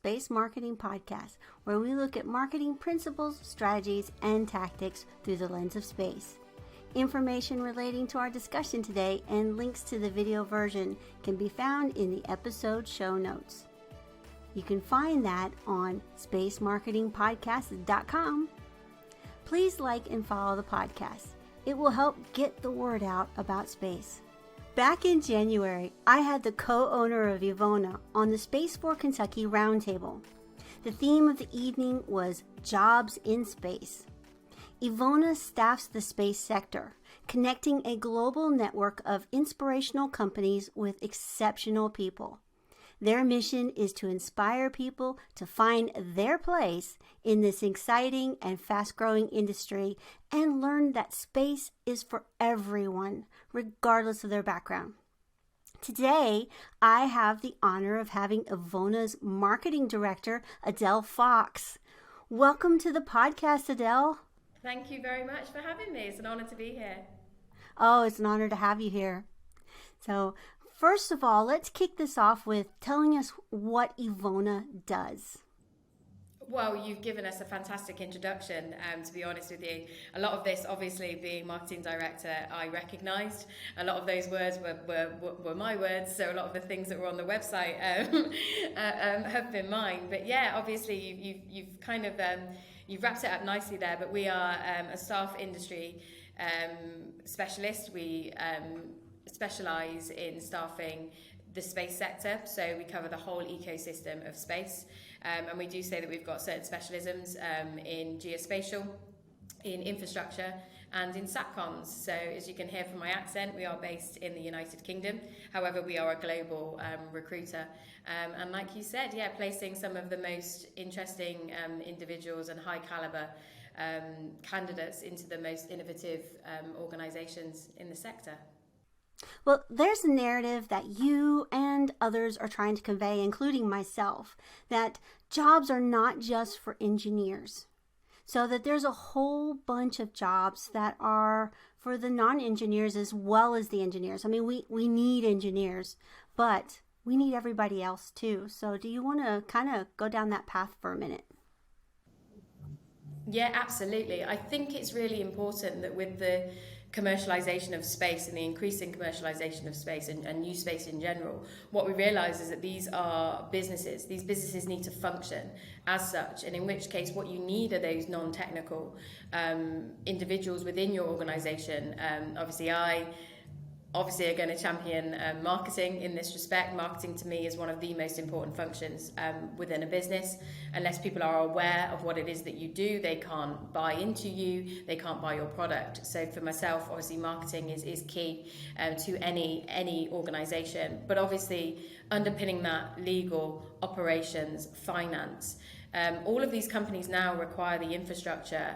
Space Marketing Podcast, where we look at marketing principles, strategies, and tactics through the lens of space. Information relating to our discussion today and links to the video version can be found in the episode show notes. You can find that on spacemarketingpodcast.com. Please like and follow the podcast. It will help get the word out about space. Back in January, I had the co-owner of Evona on the Space for Kentucky Roundtable. The theme of the evening was Jobs in Space. Evona staffs the space sector, connecting a global network of inspirational companies with exceptional people. Their mission is to inspire people to find their place in this exciting and fast-growing industry and learn that space is for everyone, regardless of their background. Today, I have the honor of having Evona's marketing director, Adele Fox. Welcome to the podcast, Adele. Thank you very much for having me. It's an honor to be here. Oh, it's an honor to have you here. So, first of all, let's kick this off with telling us what Evona does. Well, you've given us a fantastic introduction, to be honest with you. A lot of this, obviously, being marketing director, I recognised. A lot of those words were my words, so a lot of the things that were on the website have been mine. But yeah, obviously, you've kind of you've wrapped it up nicely there. But we are a staff industry specialist. We specialise in staffing the space sector, so we cover the whole ecosystem of space, and we do say that we've got certain specialisms in geospatial, in infrastructure, and in SATCOMs. So as you can hear from my accent, we are based in the United Kingdom. However, we are a global recruiter, and like you said, yeah, placing some of the most interesting individuals and high caliber candidates into the most innovative organisations in the sector. Well, there's a narrative that you and others are trying to convey, including myself, that jobs are not just for engineers. So that there's a whole bunch of jobs that are for the non-engineers as well as the engineers. I mean, we need engineers, but we need everybody else too. So do you want to kind of go down that path for a minute? Yeah, absolutely. I think it's really important that with the commercialization of space and the increasing commercialization of space and new space in general, what we realize is that these are businesses. These businesses need to function as such, and in which case what you need are those non-technical individuals within your organization. Obviously are going to champion marketing in this respect. Marketing to me is one of the most important functions within a business. Unless people are aware of what it is that you do, they can't buy into you, they can't buy your product. So for myself, obviously marketing is key to any organization. But obviously underpinning that, legal, operations, finance. All of these companies now require the infrastructure,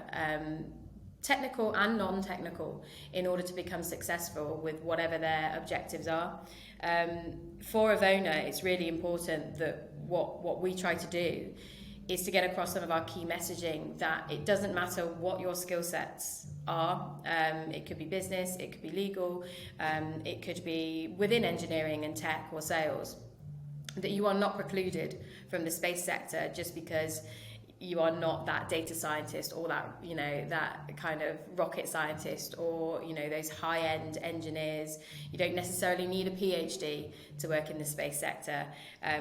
technical and non-technical, in order to become successful with whatever their objectives are. For Evona, it's really important that what we try to do is to get across some of our key messaging, that it doesn't matter what your skill sets are. It could be business, it could be legal, it could be within engineering and tech or sales, that you are not precluded from the space sector just because you are not that data scientist or that, that kind of rocket scientist or, those high-end engineers. You don't necessarily need a PhD to work in the space sector.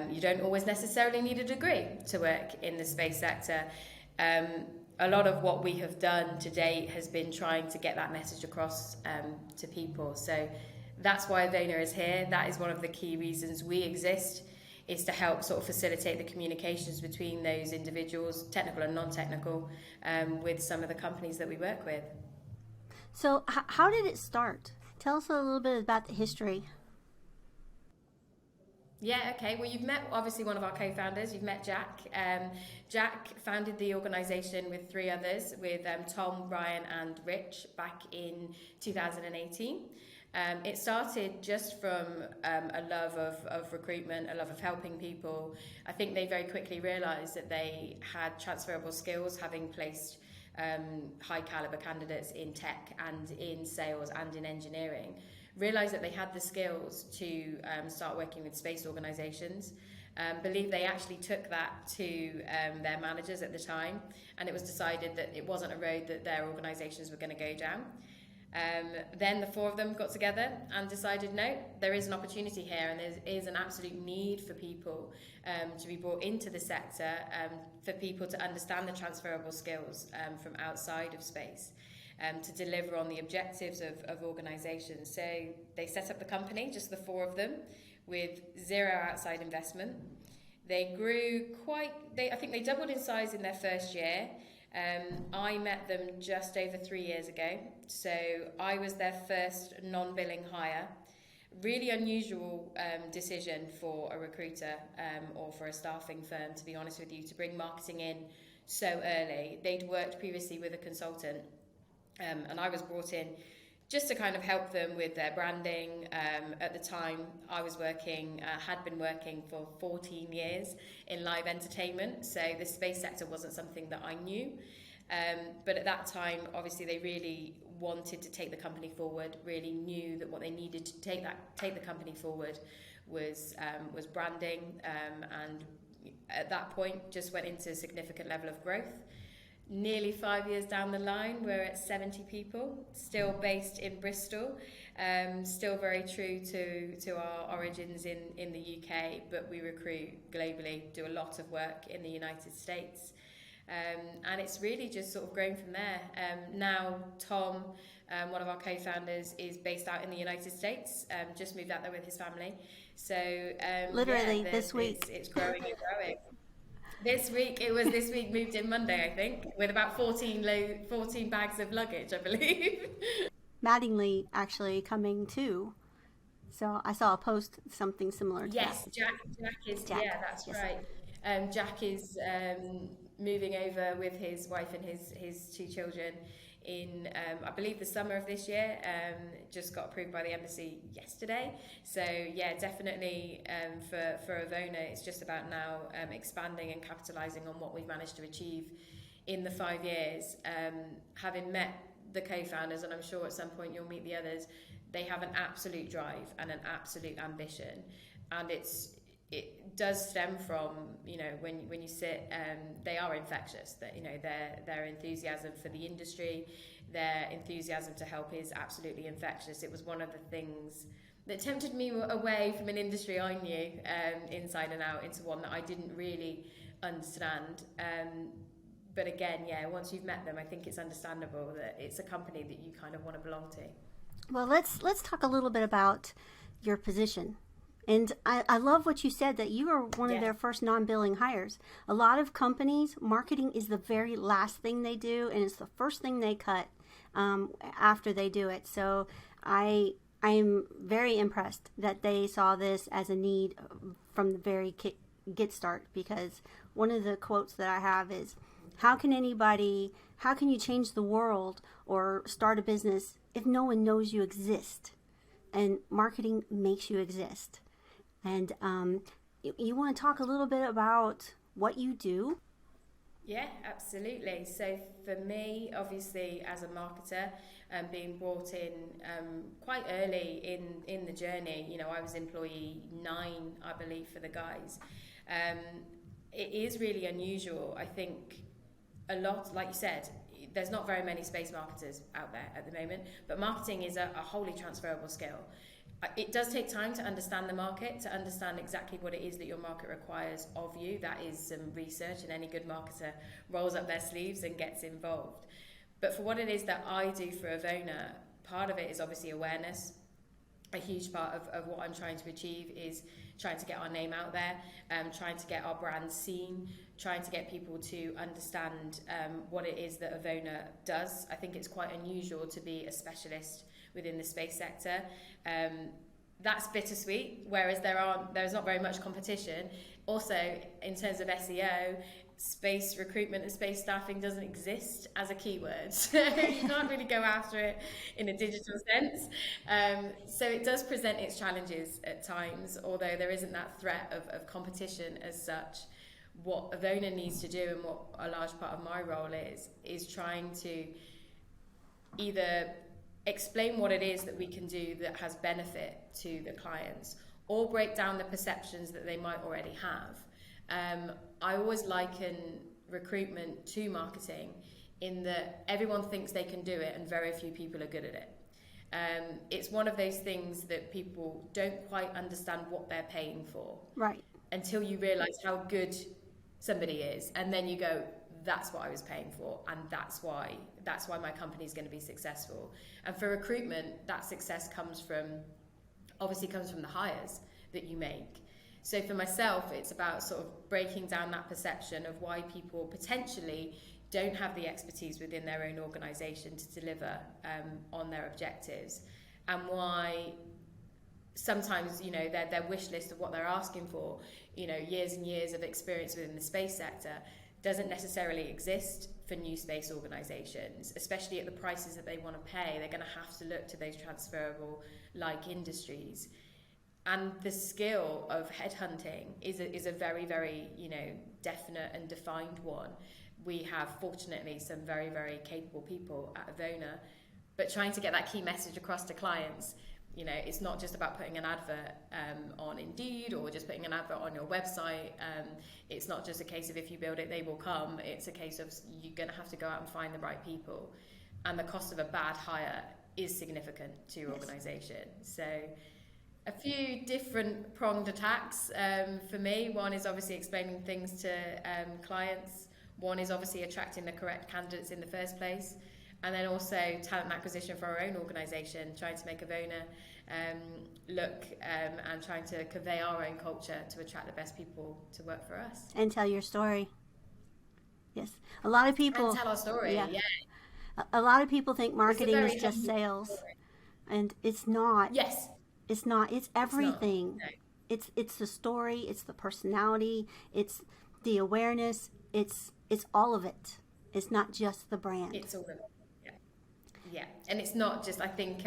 You don't always necessarily need a degree to work in the space sector. A lot of what we have done to date has been trying to get that message across to people. So that's why Evona is here. That is one of the key reasons we exist, is to help sort of facilitate the communications between those individuals, technical and non-technical, with some of the companies that we work with. So how did it start? Tell us a little bit about the history. Yeah, okay. Well, you've met obviously one of our co-founders. You've met Jack. Jack founded the organisation with three others, with Tom, Brian and Rich, back in 2018. It started just from a love of recruitment, a love of helping people. I think they very quickly realised that they had transferable skills, having placed high caliber candidates in tech and in sales and in engineering. Realised that they had the skills to start working with space organisations. Believe they actually took that to their managers at the time, and it was decided that it wasn't a road that their organisations were going to go down. Then the four of them got together and decided, no, there is an opportunity here, and there is an absolute need for people to be brought into the sector, for people to understand the transferable skills from outside of space, to deliver on the objectives of organisations. So they set up the company, just the four of them, with zero outside investment. They grew I think they doubled in size in their first year. I met them just over 3 years ago, so I was their first non-billing hire. Really unusual decision for a recruiter or for a staffing firm, to be honest with you, to bring marketing in so early. They'd worked previously with a consultant, and I was brought in just to kind of help them with their branding. At the time, I was had been working for 14 years in live entertainment, so the space sector wasn't something that I knew. But at that time, obviously, they really wanted to take the company forward, really knew that what they needed to take the company forward was branding, and at that point, just went into a significant level of growth. Nearly 5 years down the line, we're at 70 people, still based in Bristol, still very true to our origins in the UK, but we recruit globally, do a lot of work in the United States. And it's really just sort of grown from there. Now, Tom, one of our co-founders, is based out in the United States, just moved out there with his family. So literally this week. It's growing and growing. This week, moved in Monday, I think, with about 14 bags of luggage, I believe. Mattingly actually coming too. So I saw a post, something similar to yes, that. Jack is, Jack, yeah, that's yes. right. Jack is moving over with his wife and his two children in, I believe, the summer of this year. Just got approved by the embassy yesterday. So yeah, definitely for Evona, it's just about now expanding and capitalising on what we've managed to achieve in the 5 years. Having met the co-founders, and I'm sure at some point you'll meet the others, they have an absolute drive and an absolute ambition, and it does stem from, you know, when you sit, they are infectious. That, you know, their enthusiasm for the industry, their enthusiasm to help is absolutely infectious. It was one of the things that tempted me away from an industry I knew inside and out into one that I didn't really understand. But again, yeah, once you've met them, I think it's understandable that it's a company that you kind of want to belong to. Well, let's talk a little bit about your position. And I love what you said, that you were one of their first non-billing hires. A lot of companies, marketing is the very last thing they do, and it's the first thing they cut after they do it. So I am very impressed that they saw this as a need from the very get start, because one of the quotes that I have is, how can you change the world or start a business if no one knows you exist? And marketing makes you exist. And you want to talk a little bit about what you do? Yeah, absolutely. So for me, obviously, as a marketer, being brought in quite early in the journey, you know, I was employee 9, I believe, for the guys. It is really unusual. I think a lot, like you said, there's not very many space marketers out there at the moment, but marketing is a wholly transferable skill. It does take time to understand the market, to understand exactly what it is that your market requires of you. That is some research, and any good marketer rolls up their sleeves and gets involved. But for what it is that I do for Evona, part of it is obviously awareness. A huge part of what I'm trying to achieve is trying to get our name out there, trying to get our brand seen, trying to get people to understand what it is that Evona does. I think it's quite unusual to be a specialist within the space sector. That's bittersweet, whereas there's not very much competition. Also, in terms of SEO, space recruitment and space staffing doesn't exist as a keyword, so you can't really go after it in a digital sense. So it does present its challenges at times, although there isn't that threat of competition as such. What Evona needs to do, and what a large part of my role is trying to either explain what it is that we can do that has benefit to the clients, or break down the perceptions that they might already have. I always liken recruitment to marketing in that everyone thinks they can do it and very few people are good at it. It's one of those things that people don't quite understand what they're paying for. Right. Until you realise how good somebody is, and then you go, that's what I was paying for, and that's why my company is going to be successful. And for recruitment, that success comes from the hires that you make. So for myself, it's about sort of breaking down that perception of why people potentially don't have the expertise within their own organisation to deliver on their objectives, and why sometimes, you know, their wish list of what they're asking for, you know, years and years of experience within the space sector, doesn't necessarily exist for new space organisations, especially at the prices that they want to pay. They're going to have to look to those transferable like industries. And the skill of headhunting is a very, very, you know, definite and defined one. We have, fortunately, some very, very capable people at Evona, but trying to get that key message across to clients, you know, it's not just about putting an advert on Indeed or just putting an advert on your website. It's not just a case of if you build it, they will come. It's a case of you're going to have to go out and find the right people. And the cost of a bad hire is significant to your organisation. So a few different pronged attacks for me. One is obviously explaining things to clients. One is obviously attracting the correct candidates in the first place. And then also talent acquisition for our own organisation, trying to make Evona look and trying to convey our own culture to attract the best people to work for us. And tell your story. Yes. A lot of people... And tell our story, yeah. A lot of people think marketing is just sales. Story. And it's not. Yes. It's not. It's everything. No. It's the story. It's the personality. It's the awareness. It's all of it. It's not just the brand. It's all of it. Yeah, and it's not just, I think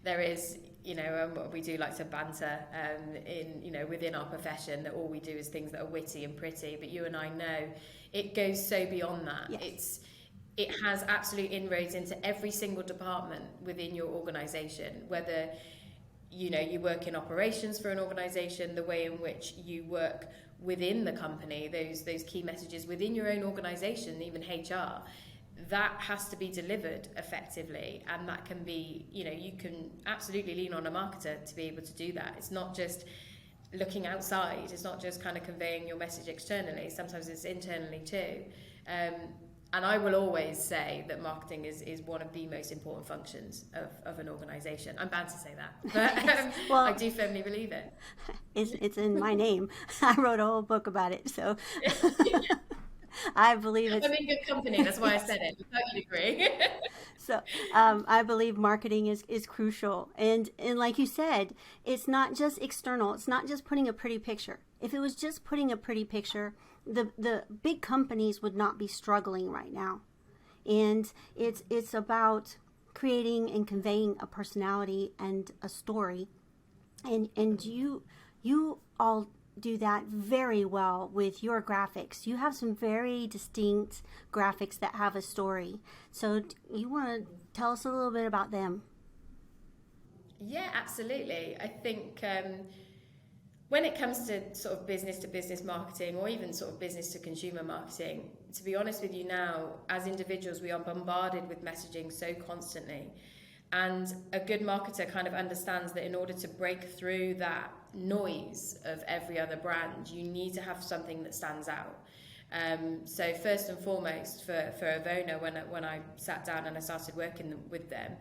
there is, you know, we do like to banter in, you know, within our profession, that all we do is things that are witty and pretty, but you and I know it goes so beyond that. Yes. It has absolute inroads into every single department within your organisation, whether, you know, you work in operations for an organisation, the way in which you work within the company, those key messages within your own organisation, even HR, that has to be delivered effectively. And that can be, you know, you can absolutely lean on a marketer to be able to do that. It's not just looking outside, it's not just kind of conveying your message externally, sometimes it's internally too. And I will always say that marketing is one of the most important functions of an organisation. I'm bound to say that, but well, I do firmly believe it. It's in my name. I wrote a whole book about it, so I believe it's... I'm in good company, that's why I said it. I thought you'd agree. So I believe marketing is crucial. And like you said, it's not just external. It's not just putting a pretty picture. If it was just putting a pretty picture, the big companies would not be struggling right now. And it's about creating and conveying a personality and a story. And you all do that very well with your graphics. You have some very distinct graphics that have a story. So you want to tell us a little bit about them? Yeah, absolutely. I think when it comes to sort of business-to-business marketing, or even sort of business-to-consumer marketing, to be honest with you now, as individuals, we are bombarded with messaging so constantly. And a good marketer kind of understands that in order to break through that noise of every other brand, you need to have something that stands out. So first and foremost for Evona, when I sat down and I started working with them,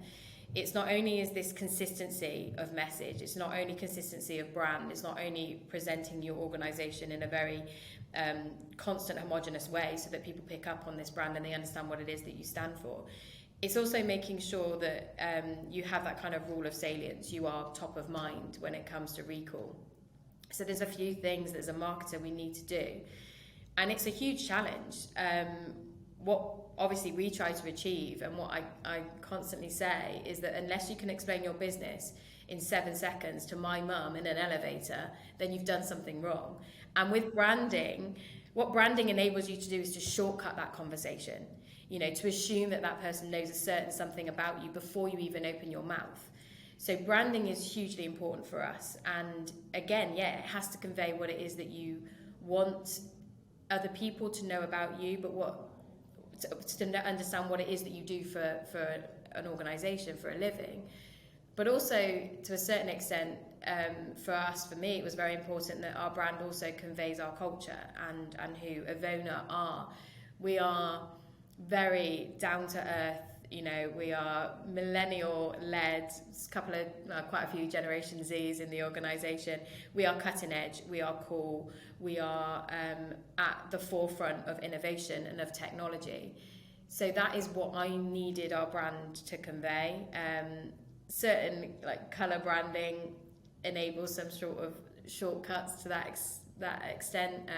it's not only is this consistency of message, it's not only consistency of brand, it's not only presenting your organisation in a very constant, homogenous way so that people pick up on this brand and they understand what it is that you stand for. It's also making sure that you have that kind of rule of salience. You are top of mind when it comes to recall. So there's a few things that as a marketer we need to do. And it's a huge challenge. What obviously we try to achieve, and what I constantly say, is that unless you can explain your business in 7 seconds to my mum in an elevator, then you've done something wrong. And with branding, what branding enables you to do is to shortcut that conversation. You know, to assume that that person knows a certain something about you before you even open your mouth. So branding is hugely important for us. And again, yeah, it has to convey what it is that you want other people to know about you, but to understand what it is that you do for an organisation, for a living. But also, to a certain extent, for me, it was very important that our brand also conveys our culture and who Evona are. We are very down to earth. You know, we are millennial led, quite a few Generation Zs in the organisation. We are cutting edge, we are cool, we are at the forefront of innovation and of technology. So that is what I needed our brand to convey. Certain like colour branding enables some sort of shortcuts to that extent.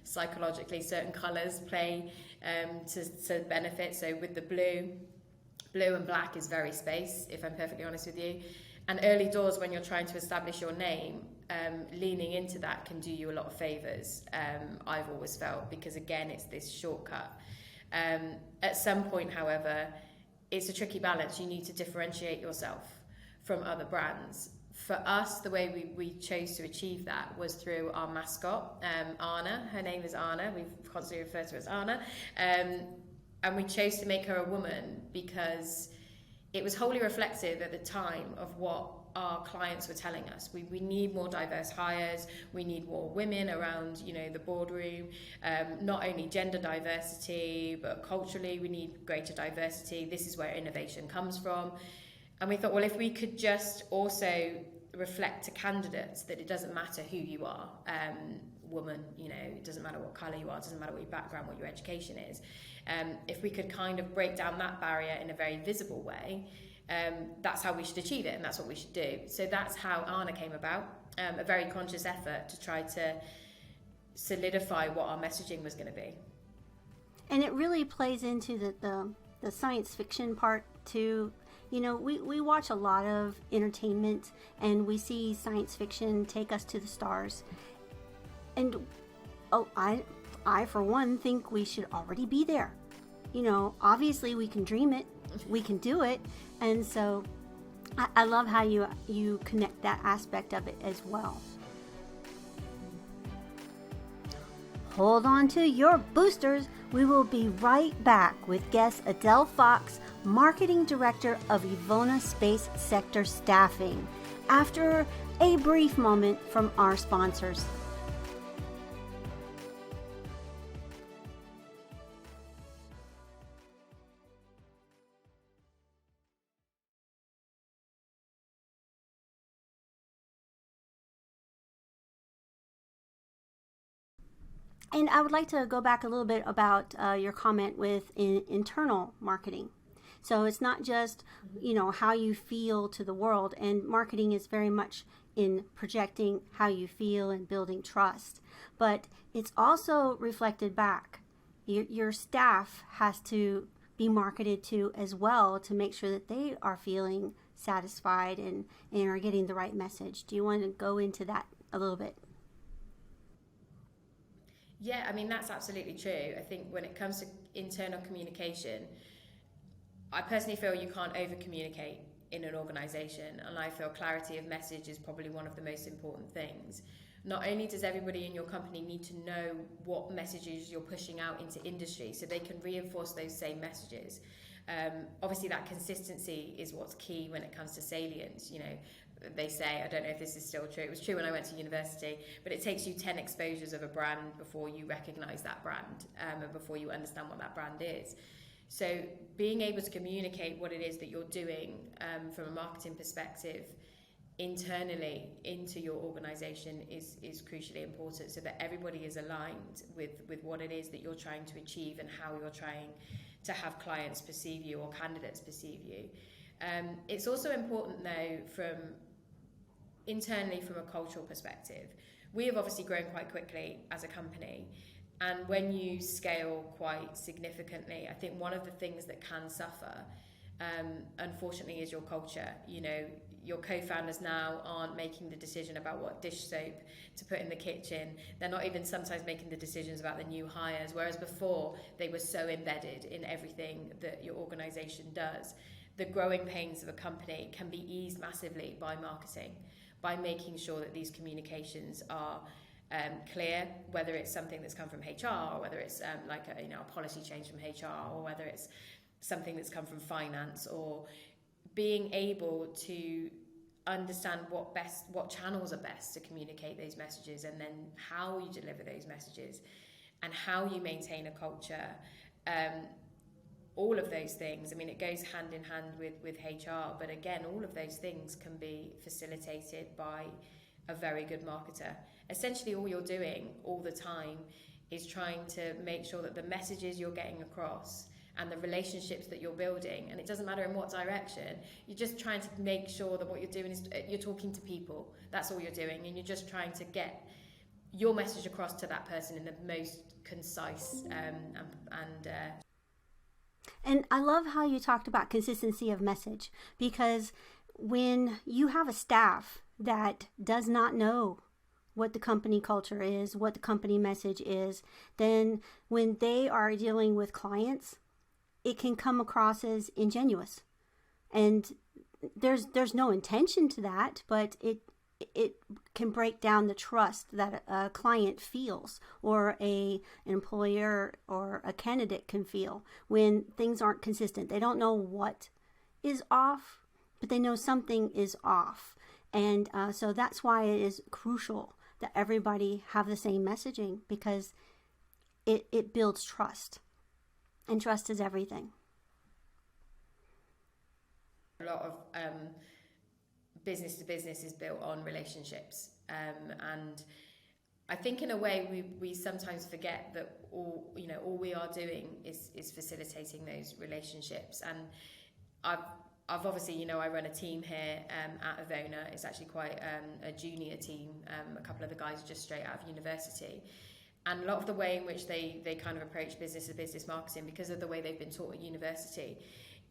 Psychologically, certain colours play to benefit. So with the blue and black is very space, if I'm perfectly honest with you. And early doors, when you're trying to establish your name, leaning into that can do you a lot of favours, I've always felt, because again, it's this shortcut. At some point, however, it's a tricky balance. You need to differentiate yourself from other brands. For us, the way we chose to achieve that was through our mascot, Anna. Her name is Anna. We've constantly referred to her as Anna. And we chose to make her a woman because it was wholly reflective at the time of what our clients were telling us. We need more diverse hires. We need more women around, the boardroom. Not only gender diversity, but culturally, we need greater diversity. This is where innovation comes from. And we thought, well, if we could just also reflect to candidates that it doesn't matter who you are, woman, it doesn't matter what colour you are, it doesn't matter what your background, what your education is. If we could kind of break down that barrier in a very visible way, that's how we should achieve it, and that's what we should do. So that's how Anna came about, a very conscious effort to try to solidify what our messaging was going to be. And it really plays into the science fiction part too. We watch a lot of entertainment and we see science fiction take us to the stars. And I for one think we should already be there. Obviously we can dream it, we can do it. And so I love how you connect that aspect of it as well. Hold on to your boosters. We will be right back with guest Adele Fox, Marketing Director of Evona Space Sector Staffing, after a brief moment from our sponsors. And I would like to go back a little bit about your comment with internal marketing. So it's not just, how you feel to the world, and marketing is very much in projecting how you feel and building trust. But it's also reflected back. Your staff has to be marketed to as well to make sure that they are feeling satisfied and are getting the right message. Do you want to go into that a little bit? Yeah, that's absolutely true. I think when it comes to internal communication, I personally feel you can't over-communicate in an organisation, and I feel clarity of message is probably one of the most important things. Not only does everybody in your company need to know what messages you're pushing out into industry so they can reinforce those same messages. Obviously that consistency is what's key when it comes to salience. They say, I don't know if this is still true, it was true when I went to university, but it takes you 10 exposures of a brand before you recognise that brand, and before you understand what that brand is. So being able to communicate what it is that you're doing from a marketing perspective internally into your organisation is crucially important, so that everybody is aligned with what it is that you're trying to achieve and how you're trying to have clients perceive you or candidates perceive you. It's also important though internally from a cultural perspective. We have obviously grown quite quickly as a company, and when you scale quite significantly, I think one of the things that can suffer, unfortunately, is your culture. Your co-founders now aren't making the decision about what dish soap to put in the kitchen. They're not even sometimes making the decisions about the new hires, whereas before they were so embedded in everything that your organisation does. the growing pains of a company can be eased massively by marketing, by making sure that these communications are clear, whether it's something that's come from HR, or whether it's like a policy change from HR, or whether it's something that's come from finance, or being able to understand what channels are best to communicate those messages, and then how you deliver those messages and how you maintain a culture. All of those things, I mean, it goes hand in hand with HR, but again, all of those things can be facilitated by a very good marketer. Essentially, all you're doing all the time is trying to make sure that the messages you're getting across and the relationships that you're building, and it doesn't matter in what direction, you're just trying to make sure that what you're doing is you're talking to people. That's all you're doing, and you're just trying to get your message across to that person in the most concise And I love how you talked about consistency of message, because when you have a staff that does not know what the company culture is, what the company message is, then when they are dealing with clients, it can come across as ingenuous. And there's no intention to that, but it can break down the trust that a client feels, or an employer or a candidate can feel when things aren't consistent. They don't know what is off, but they know something is off. And so that's why it is crucial that everybody have the same messaging, because it builds trust. And trust is everything. A lot of business to business is built on relationships, and I think in a way we sometimes forget that all we are doing is facilitating those relationships. And I've obviously, I run a team here at Evona. It's actually quite a junior team. A couple of the guys are just straight out of university. And a lot of the way in which they kind of approach business to business marketing, because of the way they've been taught at university,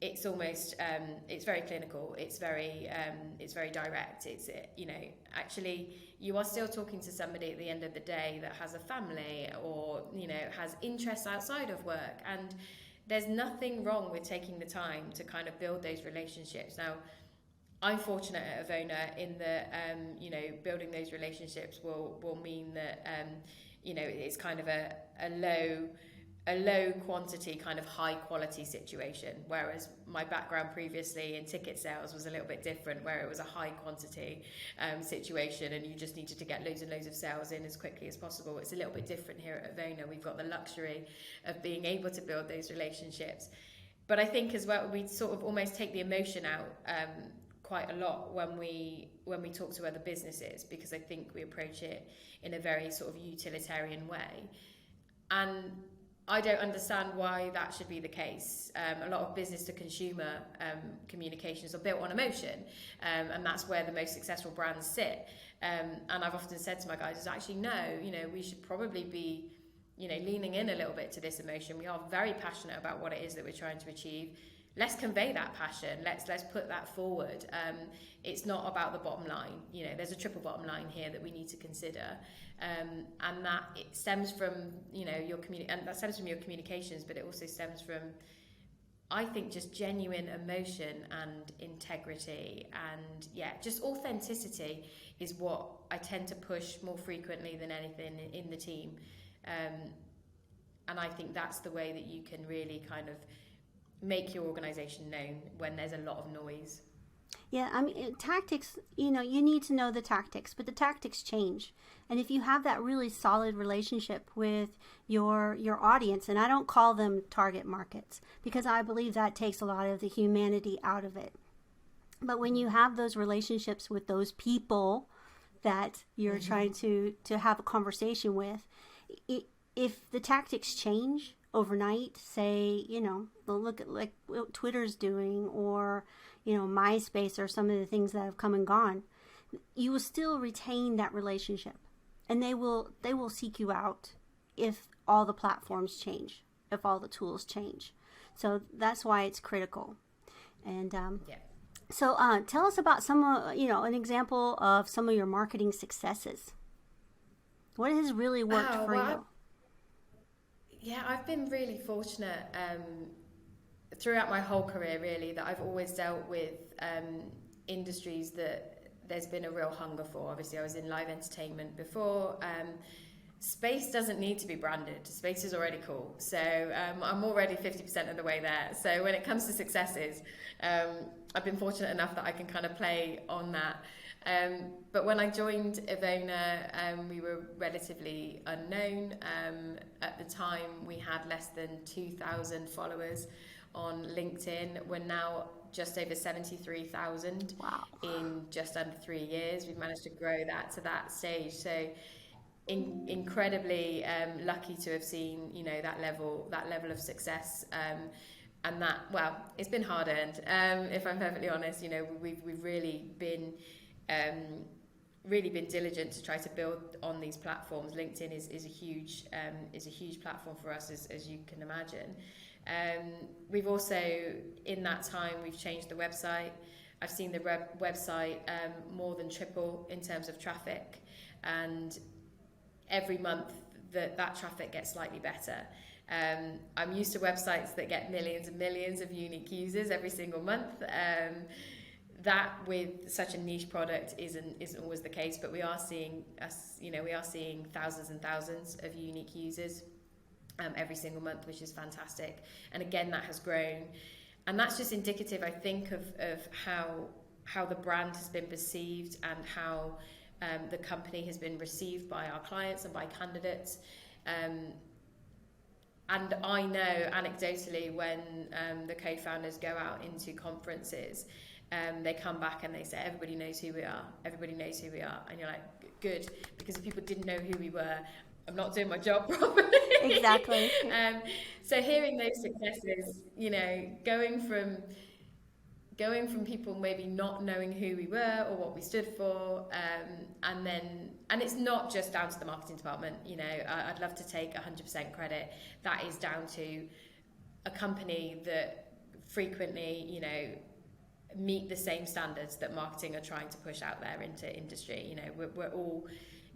it's almost it's very clinical. It's very direct. It's actually you are still talking to somebody at the end of the day that has a family, or has interests outside of work, and there's nothing wrong with taking the time to kind of build those relationships. Now, I'm fortunate at Evona in that building those relationships will mean that it's kind of a low quantity, kind of high quality situation, whereas my background previously in ticket sales was a little bit different, where it was a high quantity situation, and you just needed to get loads and loads of sales in as quickly as possible. It's a little bit different here at Evona. We've got the luxury of being able to build those relationships, but I think as well we sort of almost take the emotion out quite a lot when we talk to other businesses, because I think we approach it in a very sort of utilitarian way, and I don't understand why that should be the case. A lot of business to consumer communications are built on emotion, and that's where the most successful brands sit. And I've often said to my guys, is actually no, we should probably be leaning in a little bit to this emotion. We are very passionate about what it is that we're trying to achieve. Let's convey that passion. Let's put that forward. It's not about the bottom line. There's a triple bottom line here that we need to consider, and that it stems from your and that stems from your communications, but it also stems from, I think, just genuine emotion and integrity, and just authenticity is what I tend to push more frequently than anything in the team, and I think that's the way that you can really kind of make your organization known when there's a lot of noise. Yeah, I mean, tactics, you need to know the tactics, but the tactics change. And if you have that really solid relationship with your audience, and I don't call them target markets, because I believe that takes a lot of the humanity out of it. But when you have those relationships with those people that you're trying to have a conversation with, if the tactics change overnight, say, look at like what Twitter's doing, or, MySpace, or some of the things that have come and gone, you will still retain that relationship, and they will seek you out if all the platforms change, if all the tools change. So that's why it's critical. And so tell us about some, an example of some of your marketing successes. What has really worked for you? Yeah, I've been really fortunate throughout my whole career, really, that I've always dealt with industries that there's been a real hunger for. Obviously, I was in live entertainment before. Space doesn't need to be branded. Space is already cool. So I'm already 50% of the way there. So when it comes to successes, I've been fortunate enough that I can kind of play on that. But when I joined Evona, we were relatively unknown. At the time, we had less than 2,000 followers on LinkedIn. We're now just over 73,000. Wow. In just under 3 years. We've managed to grow that to that stage. So incredibly lucky to have seen, you know, that level of success, and that, well, it's been hard earned, if I'm perfectly honest. You know, we've really been diligent to try to build on these platforms. LinkedIn is a huge platform for us, as you can imagine. We've also, in that time, we've changed the website. I've seen the website more than triple in terms of traffic, and every month that traffic gets slightly better. I'm used to websites that get millions and millions of unique users every single month. That with such a niche product isn't always the case, but we are seeing thousands and thousands of unique users every single month, which is fantastic. And again, that has grown, and that's just indicative, I think, of how the brand has been perceived and how the company has been received by our clients and by candidates. And I know anecdotally, when the co-founders go out into conferences, they come back and they say, everybody knows who we are, and you're like, good, because if people didn't know who we were, I'm not doing my job properly. Exactly. So hearing those successes, you know, going from people maybe not knowing who we were or what we stood for, and it's not just down to the marketing department. You know, I'd love to take 100% credit. That is down to a company that frequently, you know, meet the same standards that marketing are trying to push out there into industry. You know, we're all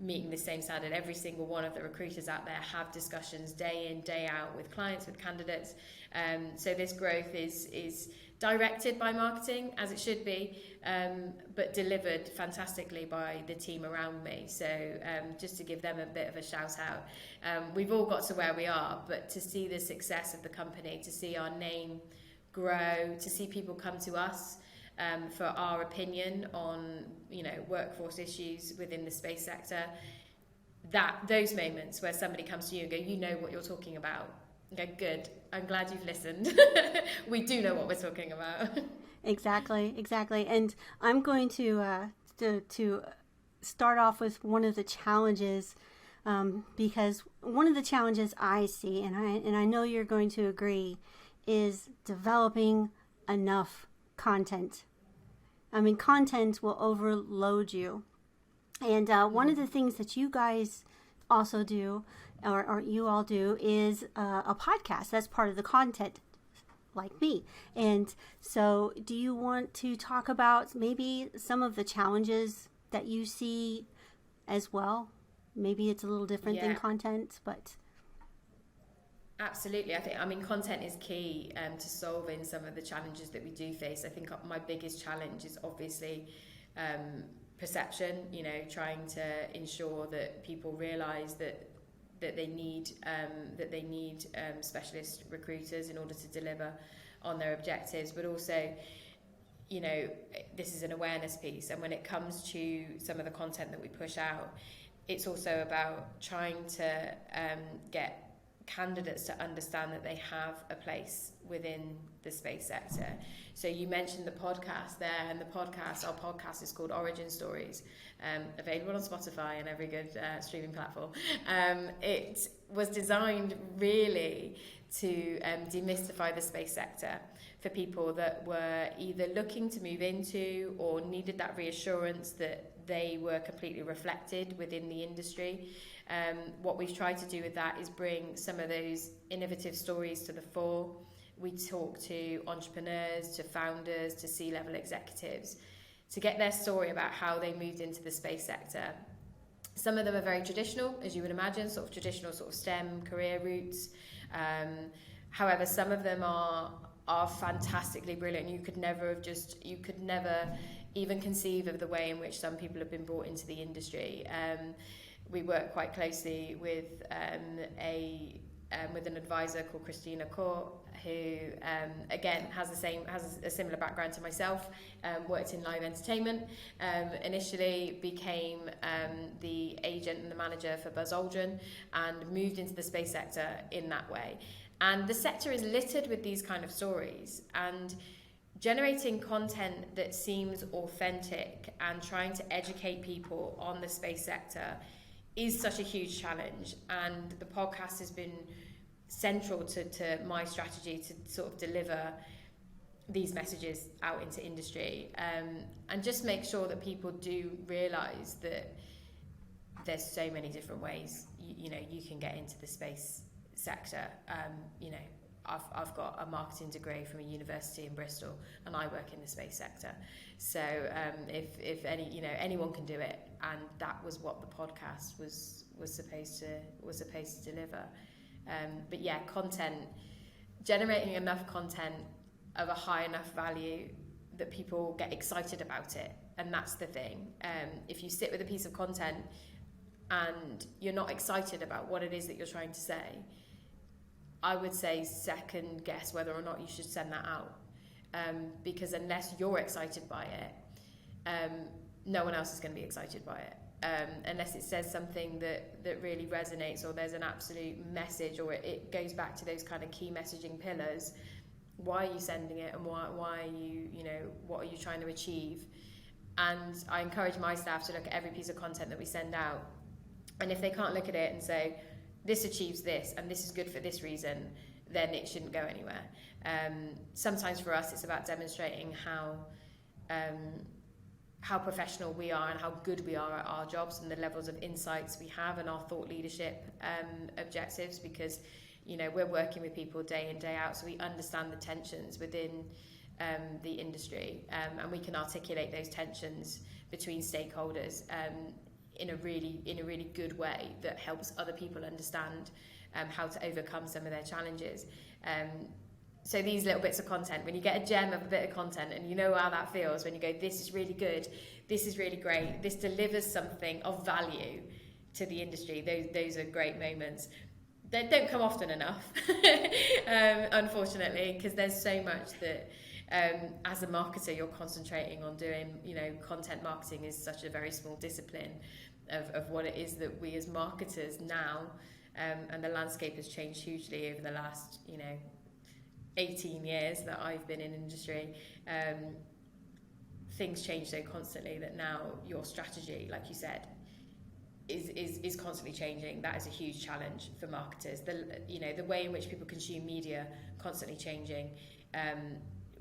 meeting the same standard. Every single one of the recruiters out there have discussions day in, day out with clients, with candidates. So this growth is directed by marketing, as it should be, but delivered fantastically by the team around me. So just to give them a bit of a shout out. We've all got to where we are, but to see the success of the company, to see our name grow, to see people come to us for our opinion on, you know, workforce issues within the space sector, those moments where somebody comes to you and go, you know what you're talking about. Okay, good. I'm glad you've listened. We do know what we're talking about. Exactly. And I'm going to start off with one of the challenges, because one of the challenges I see, and I know you're going to agree, is developing enough content. I mean, content will overload you. And one of the things that you guys also do, or you all do, is a podcast. That's part of the content, like me. And so do you want to talk about maybe some of the challenges that you see as well? Maybe it's a little different than content, but... Absolutely. I mean, content is key to solving some of the challenges that we do face. I think my biggest challenge is obviously perception, you know, trying to ensure that people realise that they need specialist recruiters in order to deliver on their objectives. But also, you know, this is an awareness piece, and when it comes to some of the content that we push out, it's also about trying to get candidates to understand that they have a place within the space sector. So you mentioned the podcast there, and our podcast is called Origin Stories, available on Spotify and every good streaming platform. It was designed really to demystify the space sector for people that were either looking to move into or needed that reassurance that they were completely reflected within the industry. What we've tried to do with that is bring some of those innovative stories to the fore. We talk to entrepreneurs, to founders, to C-level executives to get their story about how they moved into the space sector. Some of them are very traditional, as you would imagine, traditional STEM career routes. However, some of them are are fantastically brilliant. You could never even conceive of the way in which some people have been brought into the industry. We work quite closely with an advisor called Christina Court, who again has a similar background to myself. Worked in live entertainment. Initially became the agent and the manager for Buzz Aldrin, and moved into the space sector in that way. And the sector is littered with these kind of stories, and generating content that seems authentic and trying to educate people on the space sector is such a huge challenge. And the podcast has been central to my strategy to sort of deliver these messages out into industry, and just make sure that people do realise that there's so many different ways you can get into the space sector. I've got a marketing degree from a university in Bristol, and I work in the space sector. So if anyone can do it, and that was what the podcast was supposed to deliver. But yeah, generating enough content of a high enough value that people get excited about it, and that's the thing. If you sit with a piece of content and you're not excited about what it is that you're trying to say, I would say second guess whether or not you should send that out, because unless you're excited by it, no one else is going to be excited by it. Unless it says something that really resonates, or there's an absolute message, or it goes back to those kind of key messaging pillars. Why are you sending it, and why are you, what are you trying to achieve? And I encourage my staff to look at every piece of content that we send out, and if they can't look at it and say, this achieves this, and this is good for this reason, then it shouldn't go anywhere. Sometimes for us, it's about demonstrating how professional we are and how good we are at our jobs, and the levels of insights we have, and our thought leadership objectives, because we're working with people day in, day out, so we understand the tensions within the industry, and we can articulate those tensions between stakeholders in a really good way that helps other people understand how to overcome some of their challenges. So these little bits of content, when you get a gem of a bit of content and you know how that feels, when you go, this is really good, this is really great, this delivers something of value to the industry, those are great moments. They don't come often enough, unfortunately, because there's so much that as a marketer you're concentrating on doing. Content marketing is such a very small discipline of what it is that we as marketers now, and the landscape has changed hugely over the last 18 years that I've been in industry. Things change so constantly that now your strategy, like you said, is constantly changing. That is a huge challenge for marketers. The way in which people consume media constantly changing.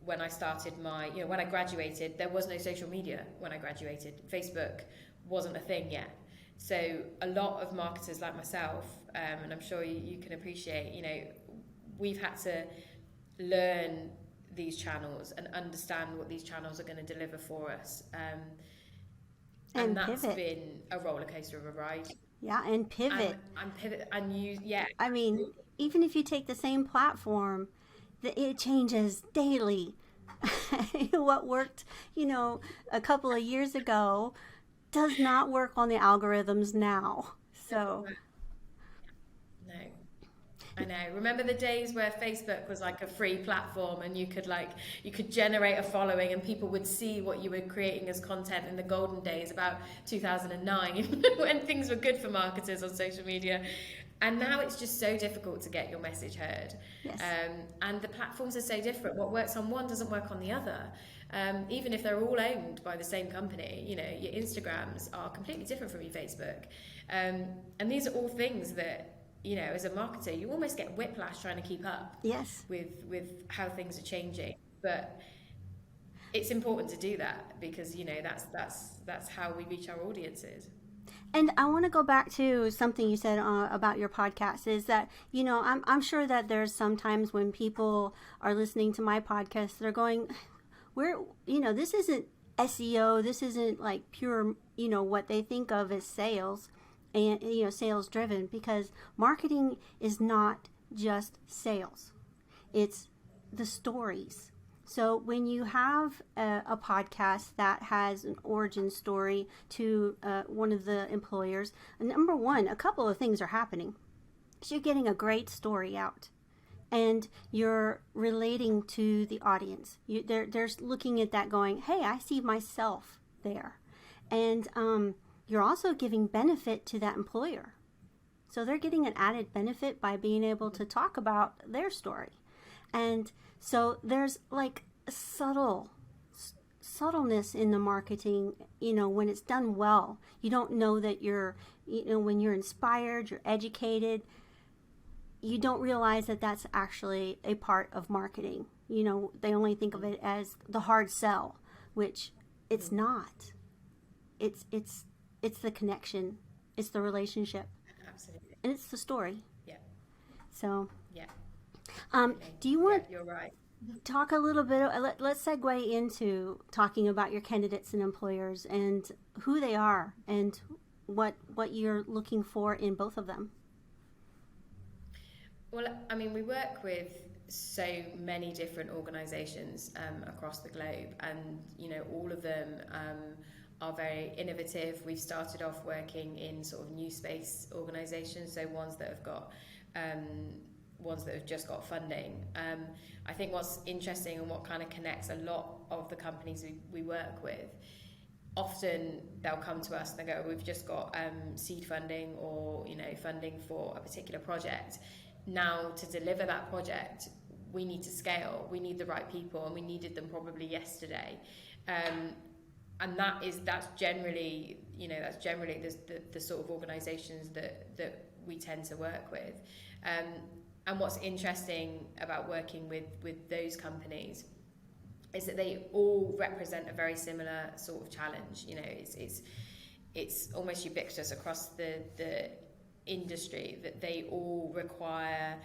When I started when I graduated, there was no social media. When I graduated, Facebook wasn't a thing yet. So a lot of marketers like myself, and I'm sure you can appreciate, we've had to learn these channels and understand what these channels are going to deliver for us. And that's pivot. Been a roller coaster of a ride. Yeah, and pivot. And pivot and use, yeah. I mean, even if you take the same platform, it changes daily. What worked, a couple of years ago does not work on the algorithms now. So. No. I know. Remember the days where Facebook was like a free platform, and you could generate a following and people would see what you were creating as content in the golden days, about 2009, when things were good for marketers on social media. And now it's just so difficult to get your message heard. Yes. And the platforms are so different. What works on one doesn't work on the other. Even if they're all owned by the same company, your Instagrams are completely different from your Facebook. And these are all things that, as a marketer, you almost get whiplash trying to keep up. Yes. With how things are changing. But it's important to do that, because, that's how we reach our audiences. And I want to go back to something you said about your podcast, is that, I'm sure that there's sometimes when people are listening to my podcast, they're going, this isn't SEO, this isn't like pure, what they think of as sales and, sales driven, because marketing is not just sales. It's the stories. So when you have a podcast that has an origin story to one of the employers, number one, a couple of things are happening. So you're getting a great story out, and you're relating to the audience. They're looking at that going, hey, I see myself there. And you're also giving benefit to that employer. So they're getting an added benefit by being able to talk about their story. And so there's like subtleness in the marketing, when it's done well. You don't know that when you're inspired, you're educated, you don't realize that that's actually a part of marketing. They only think of it as the hard sell, which it's not. It's the connection. It's the relationship. Absolutely. And it's the story. Yeah. So. Yeah. Do you want? Yeah, you're right. Talk a little bit. Let's segue into talking about your candidates and employers and who they are and what you're looking for in both of them. Well, I mean, we work with so many different organisations across the globe, and all of them are very innovative. We've started off working in sort of new space organisations, so ones that have just got funding. I think what's interesting and what kind of connects a lot of the companies we work with, often they'll come to us and they go, we've just got seed funding or funding for a particular project. Now, to deliver that project, we need to scale. We need the right people, and we needed them probably yesterday. And that's generally the sort of organisations that we tend to work with. And what's interesting about working with those companies is that they all represent a very similar sort of challenge. It's almost ubiquitous across the industry that they all require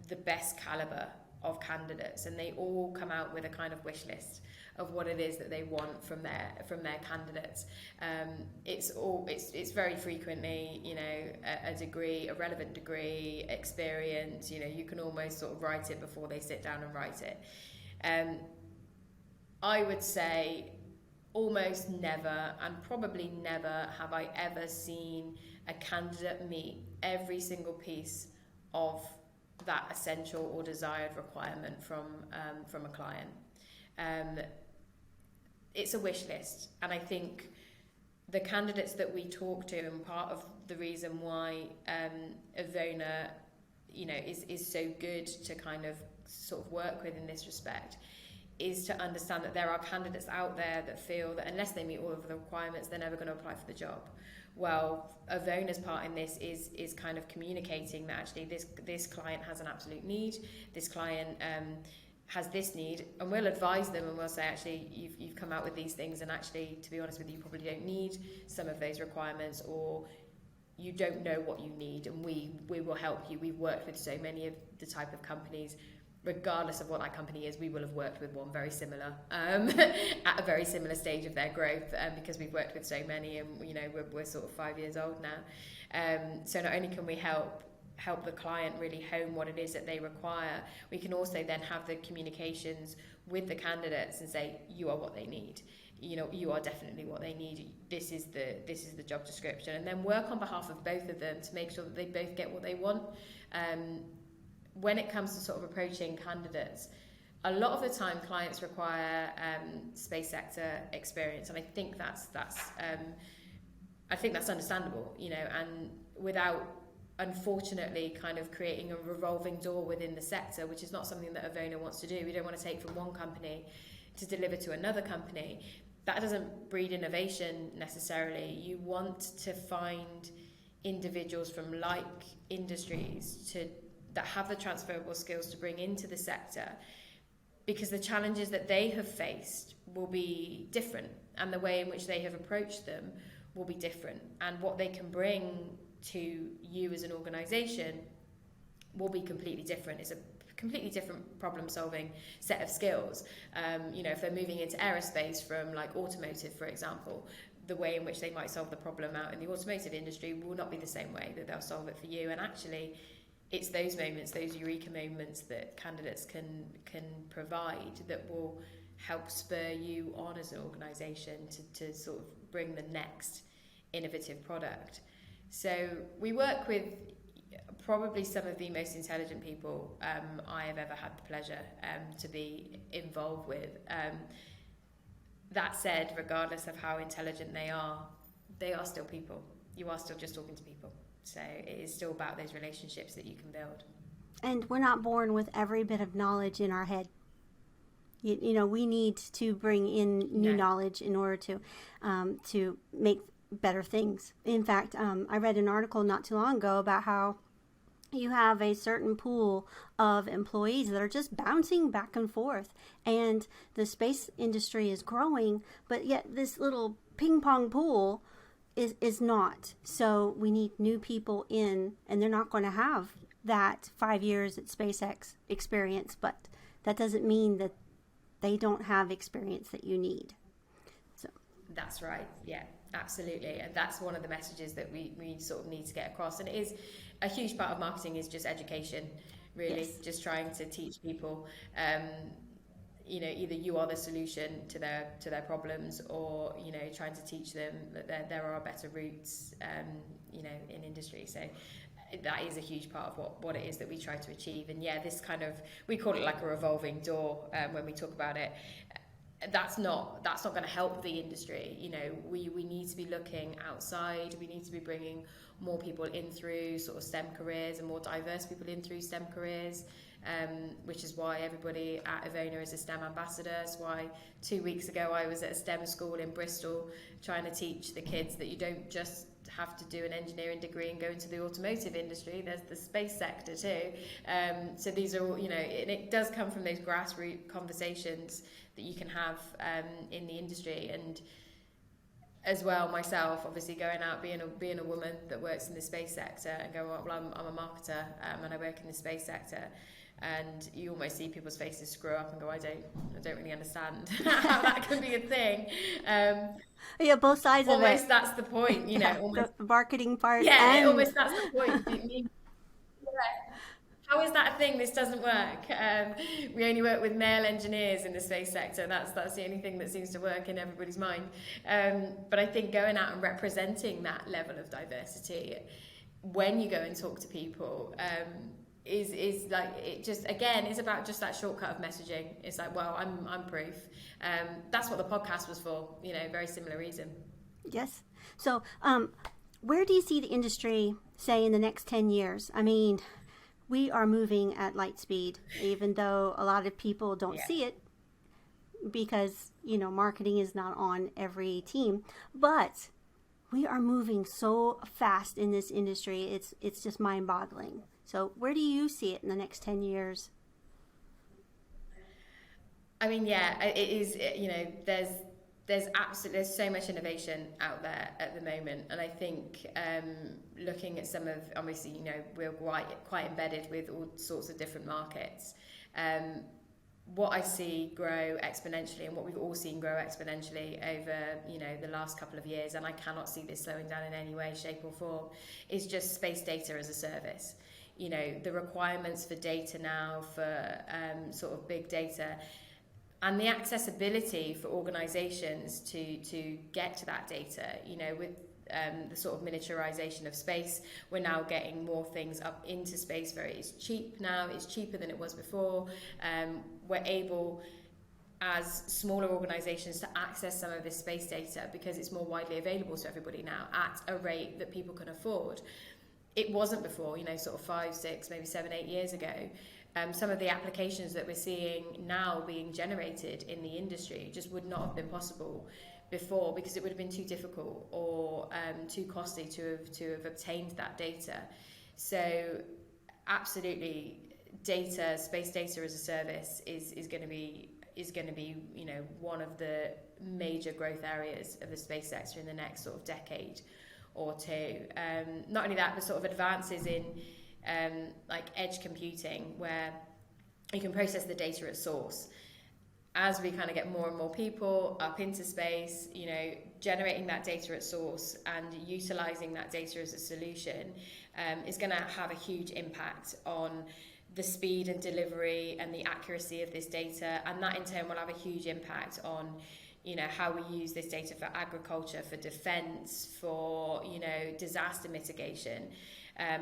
the best caliber of candidates, and they all come out with a kind of wish list of what it is that they want from their candidates. It's very frequently a degree, a relevant degree, experience. You can almost sort of write it before they sit down and write it. I would say almost never, and probably never, have I ever seen a candidate meet every single piece of that essential or desired requirement from a client. It's a wish list, and I think the candidates that we talk to, and part of the reason why Evona is so good to kind of sort of work with in this respect, is to understand that there are candidates out there that feel that unless they meet all of the requirements, they're never going to apply for the job. Well, Evona's part in this is kind of communicating that actually this client has an absolute need, this client has this need, and we'll advise them and we'll say, actually, you've come out with these things, and actually, to be honest with you, you probably don't need some of those requirements, or you don't know what you need, and we will help you. We've worked with so many of the type of companies. Regardless of what that company is, we will have worked with one very similar at a very similar stage of their growth, because we've worked with so many, and we're sort of 5 years old now. So not only can we help the client really hone what it is that they require, we can also then have the communications with the candidates and say, you are what they need. You are definitely what they need. This is the job description, and then work on behalf of both of them to make sure that they both get what they want. When it comes to sort of approaching candidates, a lot of the time clients require space sector experience, and I think that's understandable, and without unfortunately kind of creating a revolving door within the sector, which is not something that Evona wants to do. We don't want to take from one company to deliver to another company. That doesn't breed innovation necessarily. You want to find individuals from like industries that have the transferable skills to bring into the sector, because the challenges that they have faced will be different, and the way in which they have approached them will be different, and what they can bring to you as an organisation will be completely different. It's a completely different problem-solving set of skills. If they're moving into aerospace from like automotive, for example, the way in which they might solve the problem out in the automotive industry will not be the same way that they'll solve it for you. And actually, it's those moments, those eureka moments that candidates can provide that will help spur you on as an organisation to sort of bring the next innovative product. So we work with probably some of the most intelligent people I have ever had the pleasure to be involved with. That said, regardless of how intelligent they are still people. You are still just talking to people. So it is still about those relationships that you can build. And we're not born with every bit of knowledge in our head. You know, we need to bring in new knowledge in order to make better things. In fact, I read an article not too long ago about how you have a certain pool of employees that are just bouncing back and forth, and the space industry is growing, but yet this little ping pong pool is not. So we need new people in, and they're not going to have that 5 years at SpaceX experience, but that doesn't mean that they don't have experience that you need. So that's right. Yeah, absolutely. And that's one of the messages that we sort of need to get across. And it is a huge part of marketing is just education, really. Yes. Just trying to teach people, you know, either you are the solution to their problems, or, you know, trying to teach them that there are better routes, you know, in industry. So that is a huge part of what it is that we try to achieve. And yeah, this kind of, we call it like a revolving door when we talk about it. That's not going to help the industry. You know, we need to be looking outside. We need to be bringing more people in through sort of STEM careers, and more diverse people in through STEM careers, which is why everybody at Evona is a STEM ambassador. It's why 2 weeks ago I was at a STEM school in Bristol trying to teach the kids that you don't just have to do an engineering degree and go into the automotive industry. There's the space sector too. So these are all, you know, and it does come from those grassroots conversations that you can have in the industry. And as well, myself, obviously going out, being a woman that works in the space sector, and going, well, I'm a marketer and I work in the space sector. And you almost see people's faces screw up and go, I don't really understand how that can be a thing. Yeah, both sides of it. Almost that's the point, you know. Almost the marketing part. Yeah, and... almost that's the point. How is that a thing? This doesn't work. We only work with male engineers in the space sector. That's the only thing that seems to work in everybody's mind. But I think going out and representing that level of diversity when you go and talk to people is like, it just, again, is about just that shortcut of messaging. It's like, well, I'm proof. That's what the podcast was for, you know, very similar reason. Yes. So where do you see the industry, say, in the next 10 years? I mean, we are moving at light speed, even though a lot of people don't see it, because, you know, marketing is not on every team. But we are moving so fast in this industry. It's just mind-boggling. So where do you see it in the next 10 years? I mean, yeah, it is, you know, there's so much innovation out there at the moment. And I think looking at some of, obviously, you know, we're quite embedded with all sorts of different markets. What I see grow exponentially, and what we've all seen grow exponentially over, you know, the last couple of years, and I cannot see this slowing down in any way, shape or form, is just space data as a service. You know, the requirements for data now, for sort of big data, and the accessibility for organisations to get to that data. You know, with the sort of miniaturization of space, we're now getting more things up into space. It's cheap now. It's cheaper than it was before. We're able, as smaller organisations, to access some of this space data because it's more widely available to everybody now at a rate that people can afford. It wasn't before, you know, sort of 5, 6, maybe 7, 8 years ago. Some of the applications that we're seeing now being generated in the industry just would not have been possible before, because it would have been too difficult or too costly to have obtained that data. So absolutely, data, space data as a service is going to be, you know, one of the major growth areas of the space sector in the next sort of decade or two. Not only that, but sort of advances in like edge computing, where you can process the data at source as we kind of get more and more people up into space, you know, generating that data at source and utilizing that data as a solution is going to have a huge impact on the speed and delivery and the accuracy of this data, and that in turn will have a huge impact on, you know, how we use this data for agriculture, for defense, for, you know, disaster mitigation.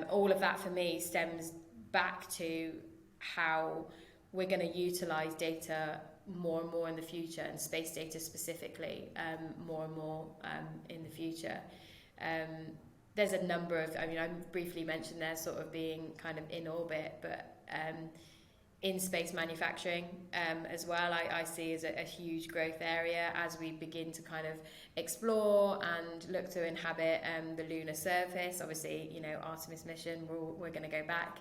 All of that for me stems back to how we're going to utilize data more and more in the future, and space data specifically more and more in the future. There's a number of, I mean, I briefly mentioned there sort of being kind of in orbit, but in space manufacturing as well, I see as a huge growth area as we begin to kind of explore and look to inhabit the lunar surface. Obviously, you know, Artemis mission, we're going to go back.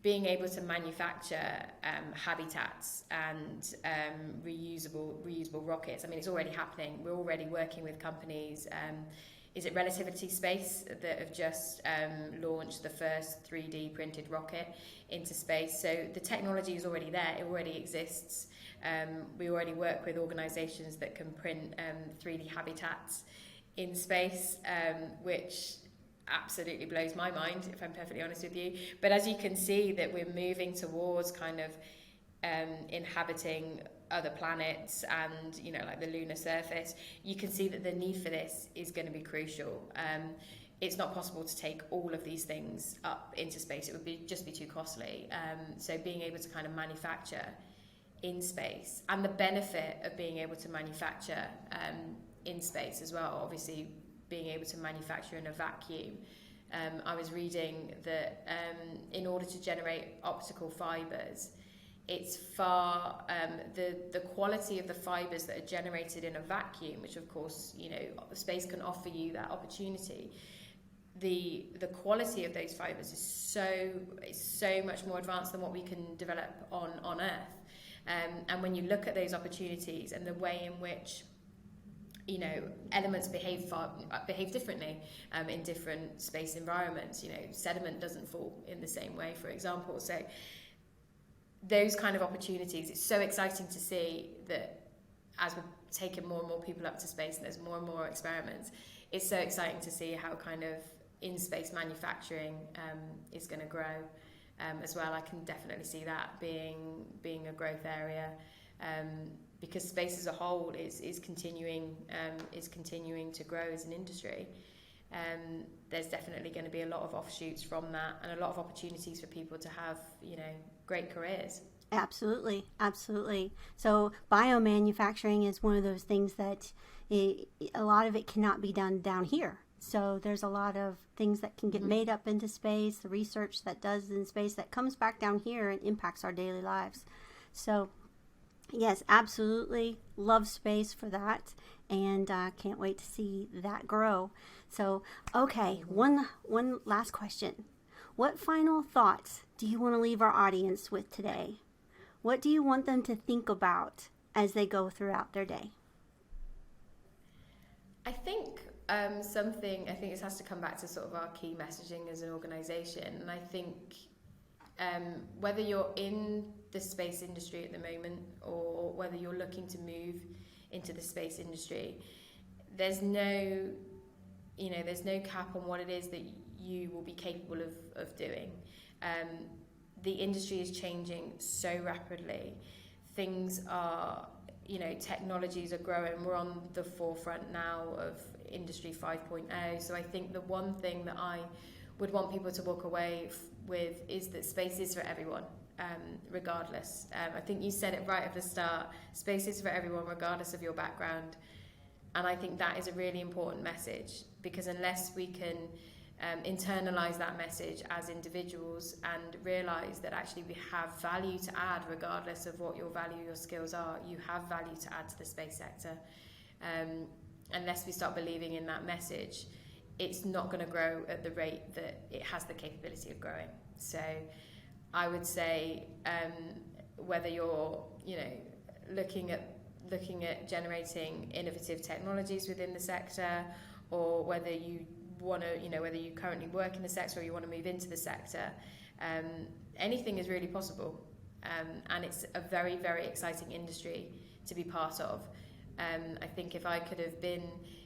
Being able to manufacture habitats and reusable rockets. I mean, it's already happening. We're already working with companies. Is it Relativity Space that have just launched the first 3D printed rocket into space? So the technology is already there. It already exists. We already work with organisations that can print 3D habitats in space, which absolutely blows my mind, if I'm perfectly honest with you. But as you can see, that we're moving towards kind of inhabiting other planets and, you know, like the lunar surface, you can see that the need for this is going to be crucial. It's not possible to take all of these things up into space. It would just be too costly. So being able to kind of manufacture in space, and the benefit of being able to manufacture in space as well, obviously being able to manufacture in a vacuum. I was reading that in order to generate optical fibres, it's far, the quality of the fibres that are generated in a vacuum, which of course, you know, space can offer you that opportunity. The quality of those fibres is so much more advanced than what we can develop on Earth. And when you look at those opportunities and the way in which, you know, elements behave differently in different space environments. You know, sediment doesn't fall in the same way, for example. So those kind of opportunities, it's so exciting to see that as we're taking more and more people up to space and there's more and more experiments, it's so exciting to see how kind of in-space manufacturing is going to grow as well. I can definitely see that being a growth area. Because space as a whole is continuing to grow as an industry. There's definitely going to be a lot of offshoots from that, and a lot of opportunities for people to have, you know, great careers. Absolutely. So biomanufacturing is one of those things that a lot of it cannot be done down here. So there's a lot of things that can get made up into space, the research that does in space that comes back down here and impacts our daily lives. So yes, absolutely love space for that, and can't wait to see that grow. So, okay, one last question. What final thoughts do you want to leave our audience with today? What do you want them to think about as they go throughout their day? I think this has to come back to sort of our key messaging as an organisation, and I think whether you're in the space industry at the moment or whether you're looking to move into the space industry, there's no cap on what it is that you will be capable of doing. The industry is changing so rapidly. Things are, you know, technologies are growing. We're on the forefront now of Industry 5.0. So I think the one thing that I would want people to walk away with is that space is for everyone, regardless. I think you said it right at the start. Space is for everyone, regardless of your background. And I think that is a really important message, because unless we can internalize that message as individuals and realize that actually we have value to add regardless of what your value, your skills are, you have value to add to the space sector. Unless we start believing in that message, it's not going to grow at the rate that it has the capability of growing. So I would say whether you're, you know, looking at generating innovative technologies within the sector, or whether you want to, you know, whether you currently work in the sector or you want to move into the sector, anything is really possible. And it's a very, very exciting industry to be part of. I think if I could have been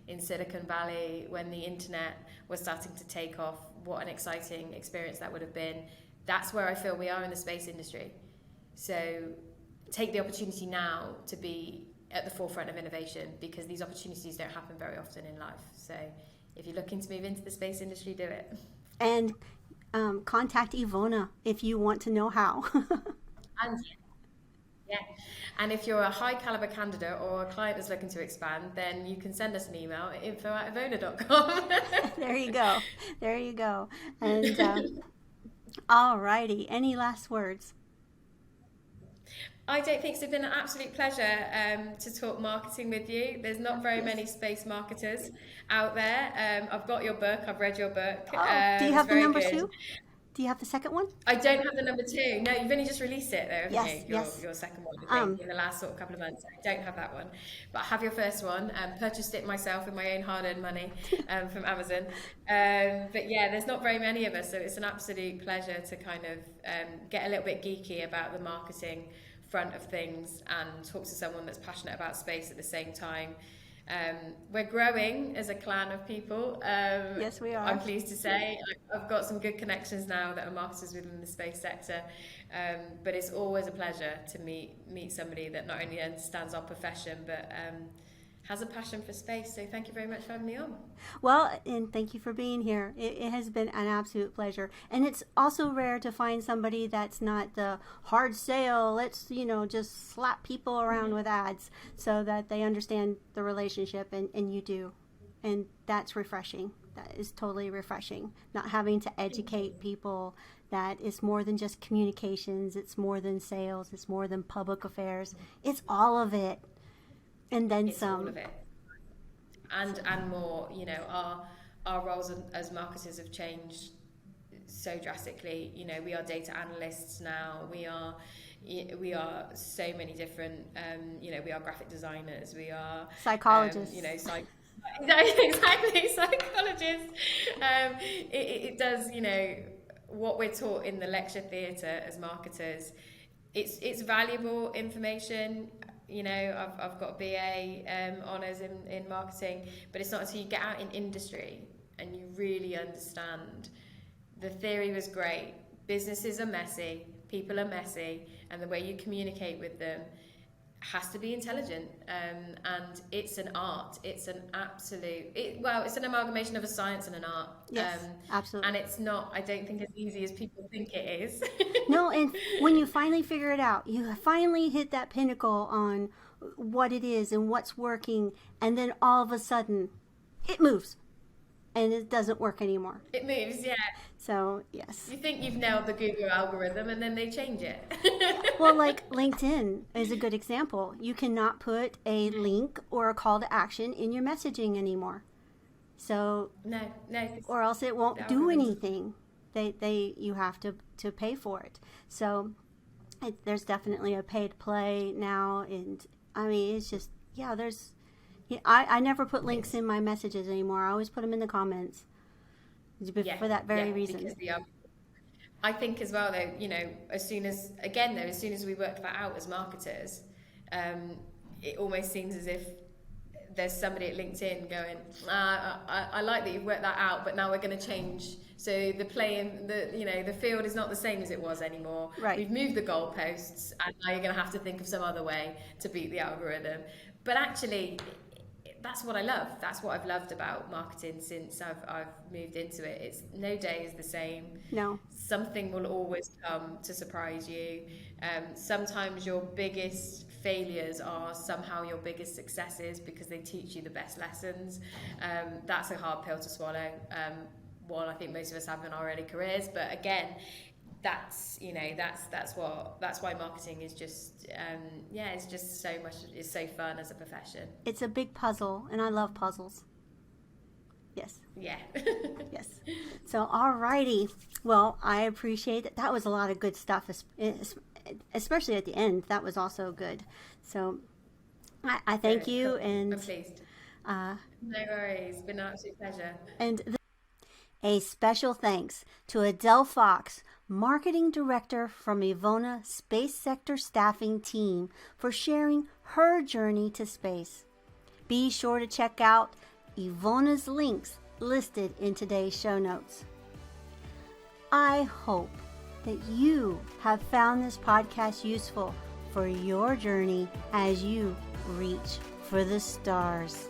in Silicon Valley when the internet was starting to take off, what an exciting experience that would have been. That's where I feel we are in the space industry. So take the opportunity now to be at the forefront of innovation, because these opportunities don't happen very often in life. So if you're looking to move into the space industry, do it. And contact Evona if you want to know how. And yeah, and if you're a high caliber candidate or a client that's looking to expand, then you can send us an email at info@evona.com. There you go. There you go. And all righty. Any last words? I don't think so. It's been an absolute pleasure to talk marketing with you. There's not very many space marketers out there. I've got your book. I've read your book. Oh, do you have the number 2? Do you have the second one? I don't have the number 2. No, you've only just released it though, haven't you? Your second one, I think, in the last sort of couple of months. I don't have that one. But I have your first one. Purchased it myself with my own hard-earned money from Amazon. But yeah, there's not very many of us, so it's an absolute pleasure to kind of get a little bit geeky about the marketing front of things and talk to someone that's passionate about space at the same time. We're growing as a clan of people. Yes, we are. I'm pleased to say I've got some good connections now that are marketers within the space sector. But it's always a pleasure to meet somebody that not only understands our profession, but has a passion for space. So thank you very much for having me on. Well, and thank you for being here. It has been an absolute pleasure. And it's also rare to find somebody that's not the hard sale. Let's, just slap people around with ads so that they understand the relationship, and you do. And that's refreshing. That is totally refreshing. Not having to educate people that it's more than just communications. It's more than sales. It's more than public affairs. It's all of it. And then it's some. All of it. And more, our roles as marketers have changed so drastically. We are data analysts now. We are so many different. We are graphic designers. We are psychologists. Exactly, psychologists. It does. What we're taught in the lecture theatre as marketers. It's valuable information. I've got a BA honours in marketing, but it's not until you get out in industry and you really understand. The theory was great. Businesses are messy, people are messy, and the way you communicate with them has to be intelligent. And it's an art. It's an it's an amalgamation of a science and an art. Yes, absolutely. And it's not, I don't think, as easy as people think it is. No, and when you finally figure it out, you finally hit that pinnacle on what it is and what's working, and then all of a sudden, it moves. And it doesn't work anymore. It moves, yeah. So, yes. You think you've nailed the Google algorithm, and then they change it. Well, like LinkedIn is a good example. You cannot put a link or a call to action in your messaging anymore. So no, or else it won't do anything. You have to pay for it. So there's definitely a paid play now, and I mean it's just there's. I never put links in my messages anymore. I always put them in the comments for that very reason. I think as well, though, as soon as we work that out as marketers, it almost seems as if there's somebody at LinkedIn going, I like that you've worked that out, but now we're going to change. So the field is not the same as it was anymore. Right. We've moved the goalposts, and now you're going to have to think of some other way to beat the algorithm. But actually, that's what I love. That's what I've loved about marketing since I've moved into it. It's no day is the same. No. Something will always come to surprise you. Sometimes your biggest failures are somehow your biggest successes because they teach you the best lessons. That's a hard pill to swallow. One I think most of us have in our early careers, but again, that's why marketing is just it's just so much. It's so fun as a profession. It's a big puzzle, and I love puzzles. Yes. Yeah. Yes. So alrighty. Well, I appreciate it. That was a lot of good stuff, especially at the end. That was also good. So I thank you, and I'm pleased. No worries. It's been an absolute pleasure. And a special thanks to Adele Fox, Marketing Director from Evona Space Sector Staffing team, for sharing her journey to space. Be sure to check out Evona's links listed in today's show notes. I hope that you have found this podcast useful for your journey as you reach for the stars.